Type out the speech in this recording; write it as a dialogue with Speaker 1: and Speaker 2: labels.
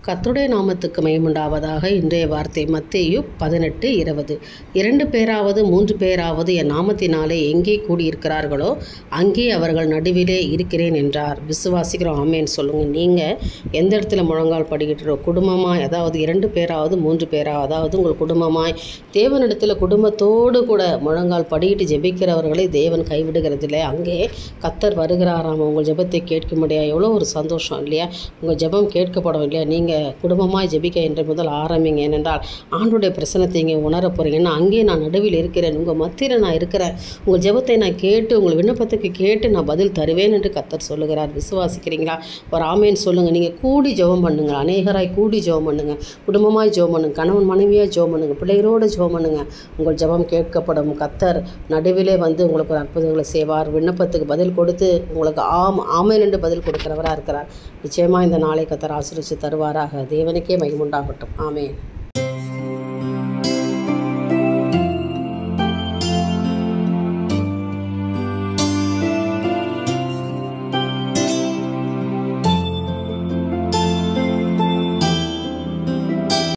Speaker 1: கர்த்தருடைய நாமத்துக்கு மகிமையுண்டாவதாக. இன்றைய வார்த்தை மத்தேயு 18:20. 2 பேராவது 3 பேராவது என் நாமத்தினாலே எங்கே கூடியிருக்கிறார்களோ அங்கே அவர்கள் நடுவிலே இருக்கிறேன் என்றார். விசுவாசிக்கிறோம், ஆமேன் சொல்லுங்கள். நீங்கள் எந்த இடத்துல முழங்கால் படிக்கிட்டோ குடும்பமாய், அதாவது 2 பேராவது 3 பேராவது, அதாவது உங்கள் குடும்பமாய் தேவனிடத்தில் குடும்பத்தோடு கூட முழங்கால் படிக்கிட்டு ஜெபிக்கிறவர்களை தேவன் கைவிடுகிறதில்லை. அங்கே கர்த்தர் வருகிறாராம். உங்கள் ஜெபத்தை கேட்க முடியாது. எவ்வளோ ஒரு சந்தோஷம் இல்லையா? உங்கள் ஜெபம் கேட்கப்படும் இல்லையா? நீங்கள் குடும்பமாய் ஜெபிக்க என்று முதல் ஆரம்பிங்க. ஏனென்றால் ஆண்டுடைய பிரசனத்தை இங்கே உணர போகிறீங்கன்னா, அங்கே நான் நடுவில் இருக்கிறேன், உங்கள் மத்தியில் நான் இருக்கிறேன், உங்கள் ஜெபத்தை நான் கேட்டு, உங்கள் விண்ணப்பத்துக்கு கேட்டு நான் பதில் தருவேன் என்று கர்த்தர் சொல்லுகிறார். விசுவாசிக்கிறீங்களா? ஒரு ஆமேன் சொல்லுங்கள். நீங்கள் கூடி ஜெபம் பண்ணுங்கள், அநேகராய் கூடி ஜெபம் பண்ணுங்கள், குடும்பமாய் ஜெபம் பண்ணுங்கள், கணவன் மனைவியாக ஜெபம் பண்ணுங்கள், பிள்ளைகளோடு ஜெபம் பண்ணுங்கள். உங்கள் ஜெபம் கேட்கப்படும். கர்த்தர் நடுவிலே வந்து உங்களுக்கு ஒரு அற்புதங்களை செய்வார். விண்ணப்பத்துக்கு பதில் கொடுத்து உங்களுக்கு ஆமேன் என்று பதில் கொடுக்கிறவராக இருக்கிறார். நிச்சயமாக இந்த நாளை கர்த்தர் ஆசீர்வதித்து தருவாராக. தேவனுக்கே மகிமை உண்டாகட்டும். ஆமேன்.